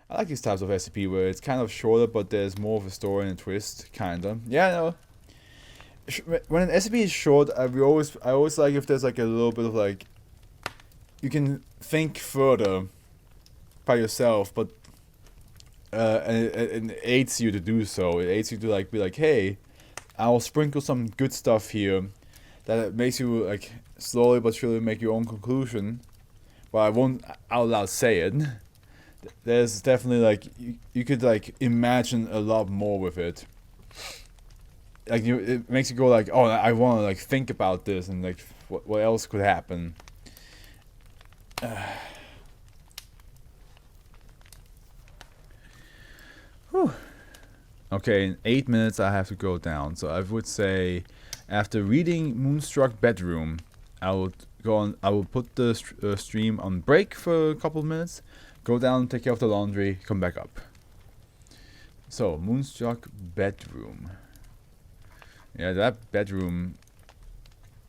I like these types of SCP where it's kind of shorter, but there's more of a story and a twist, kinda. Yeah, no. When an SCP is short, I always like if there's like a little bit of like, you can think further by yourself, but and it aids you to do so. It aids you to like be like, hey, I'll sprinkle some good stuff here that makes you like slowly but surely make your own conclusion. But I won't out loud say it. There's definitely like you could like imagine a lot more with it. Like it makes you go like, oh, I want to like think about this and like what else could happen. Whew. Okay, in 8 minutes I have to go down. So I would say, after reading Moonstruck Bedroom, I would go on. I will put the stream on break for a couple of minutes, go down, take care of the laundry, come back up. So Moonstruck Bedroom. Yeah, that bedroom.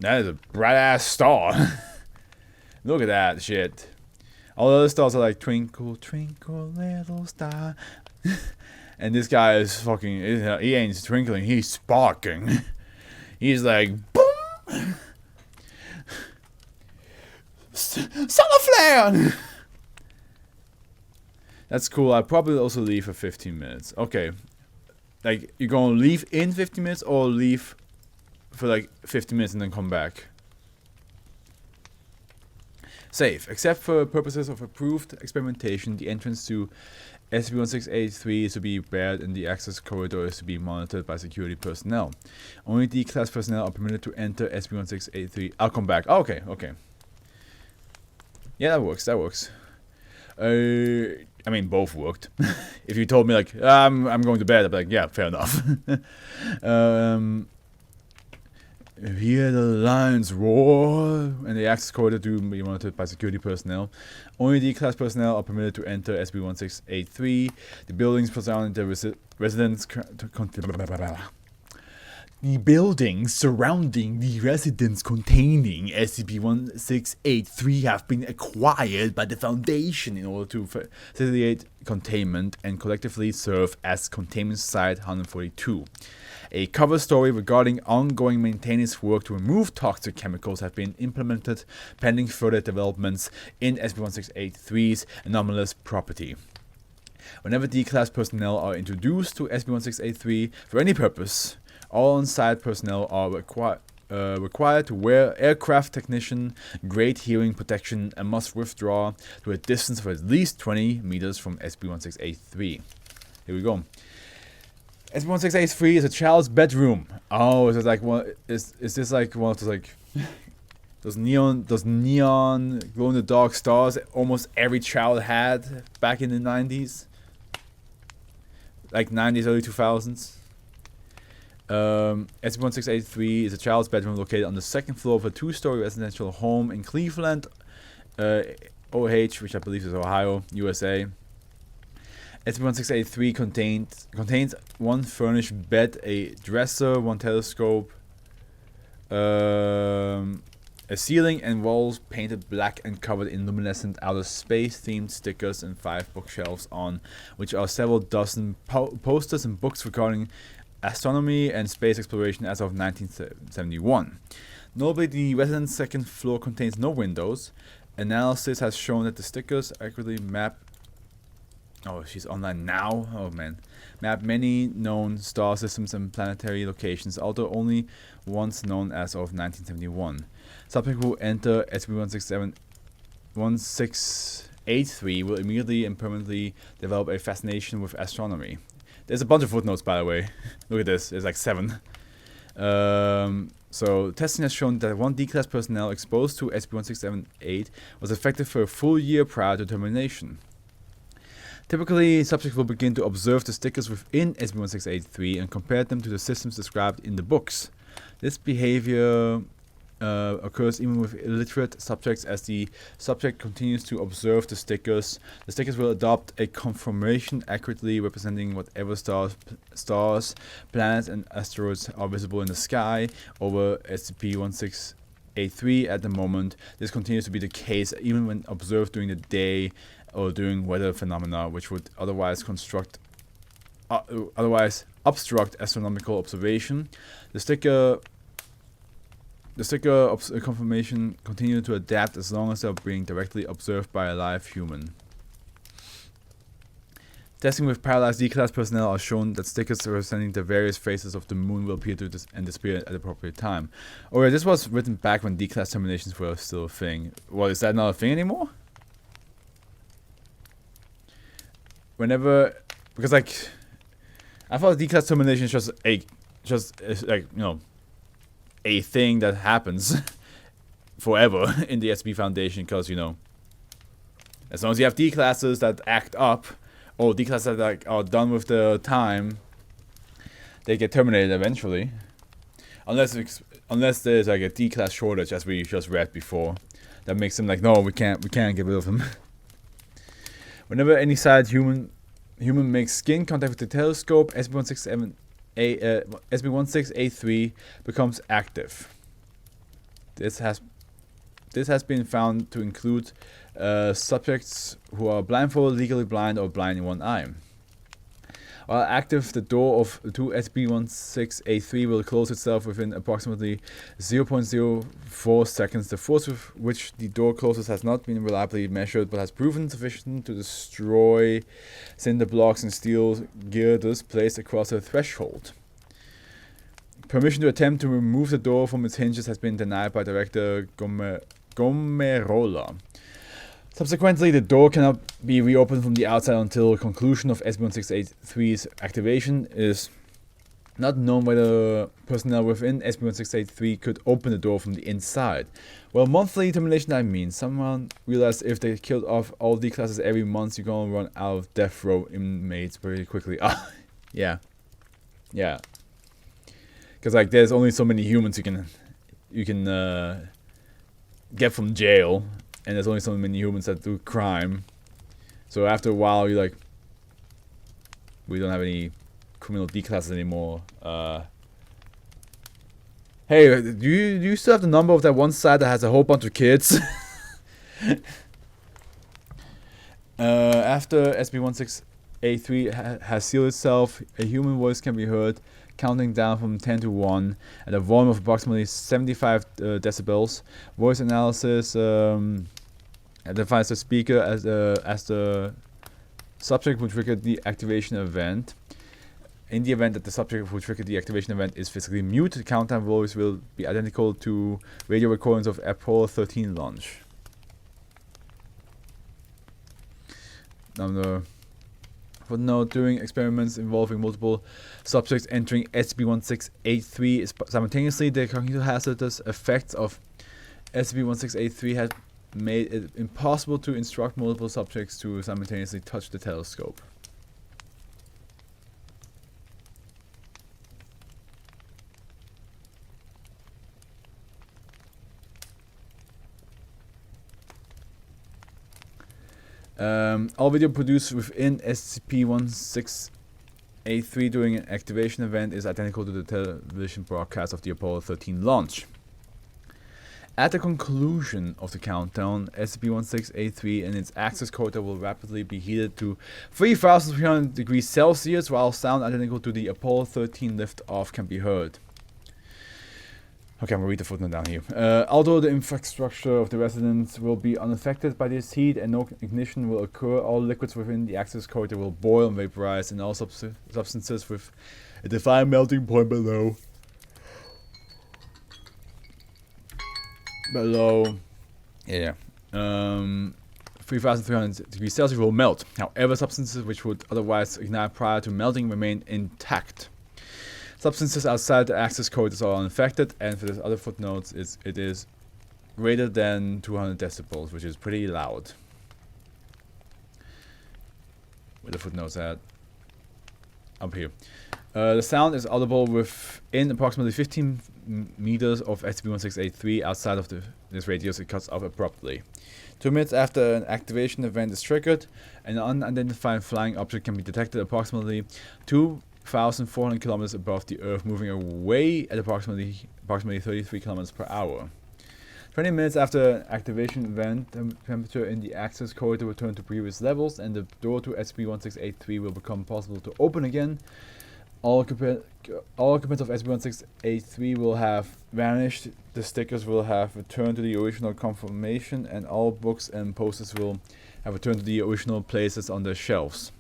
That is a bright ass star. Look at that shit. All the other stars are like twinkle, twinkle, little star. And this guy is fucking. He ain't twinkling. He's sparking. He's like boom. Solar flare. That's cool. I'll probably also leave for 15 minutes. Okay. Like, you're gonna leave in 15 minutes or leave for like 15 minutes and then come back? Safe. Except for purposes of approved experimentation, the entrance to SCP-1683 is to be barred and the access corridor is to be monitored by security personnel. Only D-class personnel are permitted to enter SCP-1683. I'll come back. Oh, okay, okay. Yeah, that works, that works. I mean, both worked. If you told me, like, I'm going to bed, I'd be like, yeah, fair enough. Hear the lions roar, and the access corridor to be monitored by security personnel. Only D-class personnel are permitted to enter SCP-1683. The buildings surrounding the residence. The buildings surrounding the residence containing SCP-1683 have been acquired by the Foundation in order to facilitate containment and collectively serve as Containment Site 142. A cover story regarding ongoing maintenance work to remove toxic chemicals have been implemented pending further developments in SCP-1683's anomalous property. Whenever D-class personnel are introduced to SCP-1683 for any purpose, all on-site personnel are required to wear aircraft technician grade hearing protection and must withdraw to a distance of at least 20 meters from SCP-1683. Here we go. SCP-1683 is a child's bedroom. Oh, is it like one? Is this like one of those like those neon glow in the dark stars almost every child had back in the 90s? Like 90s, early 2000s. SCP-1683 is a child's bedroom located on the second floor of a 2-story residential home in Cleveland, OH, which I believe is Ohio, USA. SCP-1683 contains one furnished bed, a dresser, one telescope, a ceiling and walls painted black and covered in luminescent outer space-themed stickers, and 5 bookshelves on which are several dozen posters and books regarding astronomy and space exploration as of 1971. Notably, the residence second floor contains no windows. Analysis has shown that the stickers accurately map. Oh, she's online now? Oh man. Map many known star systems and planetary locations, although only once known as of 1971. Subject who enter SCP-1683 will immediately and permanently develop a fascination with astronomy. There's a bunch of footnotes, by the way. Look at this. There's like 7. So, testing has shown that one D-class personnel exposed to SCP-1678 was affected for a full year prior to termination. Typically, subjects will begin to observe the stickers within SCP-1683 and compare them to the systems described in the books. This behavior occurs even with illiterate subjects. As the subject continues to observe the stickers will adopt a conformation accurately representing whatever stars, planets, and asteroids are visible in the sky over SCP-1683 at the moment. This continues to be the case even when observed during the day, or during weather phenomena which would otherwise obstruct astronomical observation. The sticker conformation continue to adapt as long as they are being directly observed by a live human. Testing with paralyzed D-class personnel are shown that stickers representing the various phases of the moon will appear to and disappear at the appropriate time. Oh yeah, this was written back when D-class terminations were still a thing. Well, is that not a thing anymore? Whenever, because like, I thought D-class termination is just like, you know, a thing that happens forever in the SB Foundation, because, you know, as long as you have D-classes that act up, or D-classes that like are done with the time, they get terminated eventually. Unless there's like a D-class shortage, as we just read before, that makes them like, no, we can't get rid of them. Whenever any side human makes skin contact with the telescope, SB16A3 becomes active. This has been found to include subjects who are blindfolded, legally blind, or blind in one eye. While active, the door of 2SB16A3 will close itself within approximately 0.04 seconds. The force with which the door closes has not been reliably measured, but has proven sufficient to destroy cinder blocks and steel girders placed across the threshold. Permission to attempt to remove the door from its hinges has been denied by Director Gomerola. Subsequently, the door cannot be reopened from the outside until conclusion of SB1683's activation. It is not known whether personnel within SB1683 could open the door from the inside. Well, monthly termination, I mean, someone realized if they killed off all D classes every month, you're gonna run out of death row inmates very quickly. Yeah. Because like, there's only so many humans you can get from jail. And there's only so many humans that do crime. So after a while, you're like, we don't have any criminal D classes anymore. Hey, do you still have the number of that one side that has a whole bunch of kids? After SB16A3 has sealed itself, a human voice can be heard counting down from 10 to 1 at a volume of approximately 75 decibels. Voice analysis identifies the speaker as the subject who triggered the activation event. In the event that the subject who triggered the activation event is physically mute, the countdown voice will be identical to radio recordings of Apollo 13 launch. Now footnote, during experiments involving multiple subjects entering SB1683 simultaneously, the cognitive hazardous effects of SB1683 had made it impossible to instruct multiple subjects to simultaneously touch the telescope. All video produced within SCP-1683 during an activation event is identical to the television broadcast of the Apollo 13 launch. At the conclusion of the countdown, SCP-1683 and its access quota will rapidly be heated to 3,300 degrees Celsius, while sound identical to the Apollo 13 liftoff can be heard. Okay, I'm going to read the footnote down here. Although the infrastructure of the residence will be unaffected by this heat and no ignition will occur, all liquids within the access corridor will boil and vaporize, and all substances with a defined melting point below 3,300 degrees Celsius will melt. However, substances which would otherwise ignite prior to melting remain intact. Substances outside the access corridors are unaffected, and for the other footnotes, it is greater than 200 decibels, which is pretty loud. Where the footnotes at? Up here. The sound is audible within approximately 15 meters of SCP-1683. Outside of this radius, it cuts off abruptly. 2 minutes after an activation event is triggered, an unidentified flying object can be detected approximately 2,400 kilometers above the Earth, moving away at approximately 33 kilometers per hour. 20 minutes after activation event, temperature in the access corridor will return to previous levels and the door to SCP-1683 will become possible to open again. All occupants of SCP-1683 will have vanished, the stickers will have returned to the original conformation, and all books and posters will have returned to the original places on their shelves.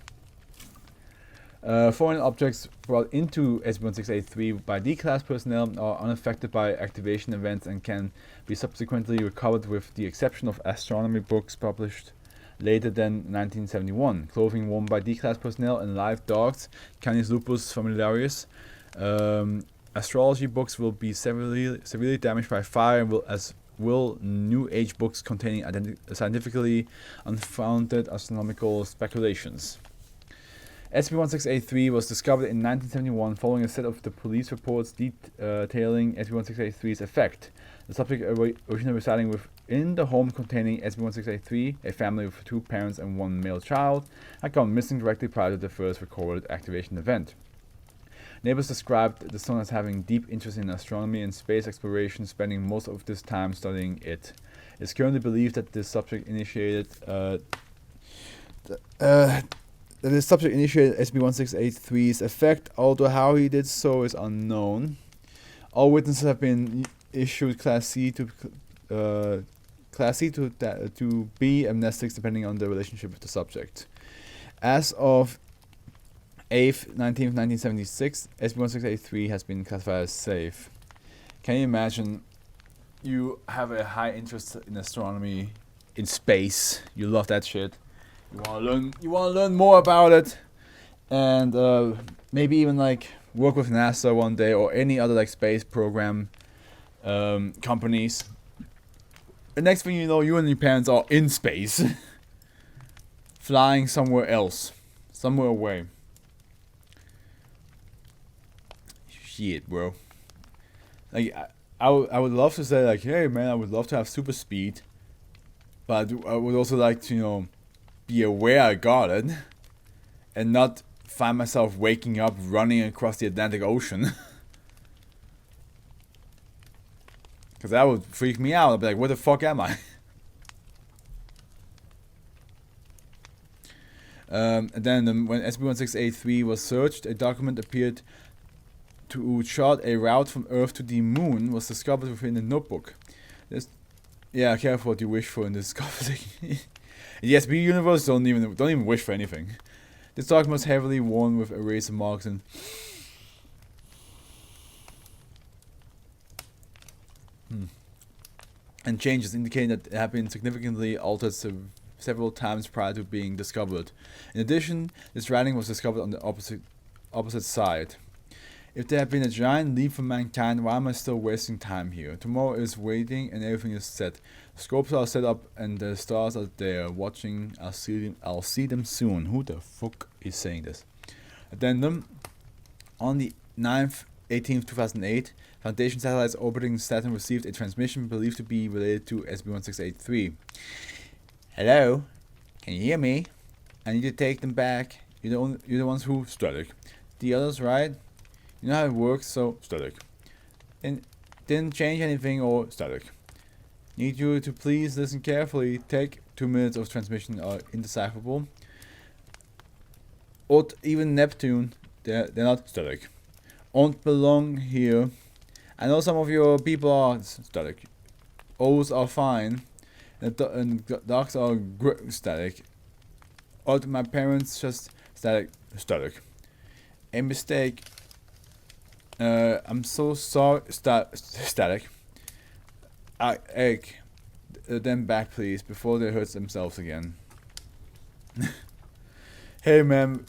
Foreign objects brought into SCP-1683 by D-Class personnel are unaffected by activation events and can be subsequently recovered with the exception of astronomy books published later than 1971. Clothing worn by D-Class personnel and live dogs, Canis lupus familiaris. Astrology books will be severely damaged by fire, and will New Age books containing scientifically unfounded astronomical speculations. SCP-1683 was discovered in 1971 following a set of the police reports detailing SCP-1683's effect. The subject originally residing within the home containing SCP-1683, a family with 2 parents and 1 male child, had gone missing directly prior to the first recorded activation event. Neighbors described the son as having deep interest in astronomy and space exploration, spending most of this time studying it. It is currently believed that the subject initiated SCP-1683's effect, although how he did so is unknown. All witnesses have been issued Class C to B amnestics depending on their relationship with the subject. As of 8th, 19th, 1976, SCP-1683 has been classified as safe. Can you imagine? You have a high interest in astronomy, in space. You love that shit. You wanna learn more about it, and maybe even like work with NASA one day or any other like space program companies. The next thing you know, you and your parents are in space, flying somewhere else, somewhere away. Shit, bro. Like I would love to say like, hey man, I would love to have super speed, but I would also like to be aware I got it, and not find myself waking up running across the Atlantic Ocean. Because that would freak me out. I'd be like, where the fuck am I? And then when SCP-1683 was searched, a document appeared to chart a route from Earth to the Moon was discovered within a notebook. Yeah, careful what you wish for in this conversation. In the SB universe, don't even wish for anything. This document was heavily worn with eraser marks and changes indicating that it had been significantly altered several times prior to being discovered. In addition, this writing was discovered on the opposite side. If there had been a giant leap for mankind, why am I still wasting time here? Tomorrow is waiting and everything is set. Scopes are set up and the stars are there watching. I'll see them soon. Who the fuck is saying this? Addendum. On the 9th, 18th, 2008, Foundation satellites orbiting Saturn received a transmission believed to be related to SCP-1683. Hello? Can you hear me? I need to take them back. You're the ones who... Static. The others, right? You know how it works, so... Static. And didn't change anything or... Static. Need you to please listen carefully. Take 2 minutes of transmission are indecipherable. Or even Neptune, they're not static. Don't belong here. I know some of your people are static. O's are fine. And dogs are static. Or my parents just static. Static. A mistake. I'm so sorry. Static. Egg. Them back, please, before they hurt themselves again. Hey, man.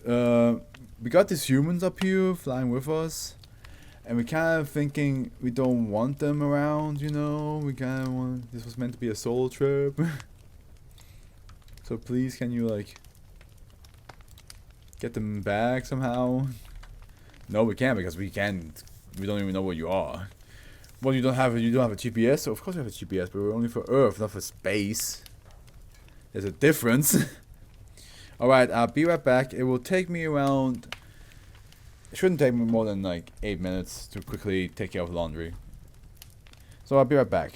We got these humans up here flying with us, and we kind of thinking we don't want them around. You know, we kind of want. This was meant to be a solo trip. So please, can you like get them back somehow? No, we can't because we can't. We don't even know where you are. Well, you don't have a GPS. So of course you have a GPS, but we're only for Earth, not for space. There's a difference. All right, I'll be right back. It will take me around. It shouldn't take me more than like 8 minutes to quickly take care of laundry. So I'll be right back.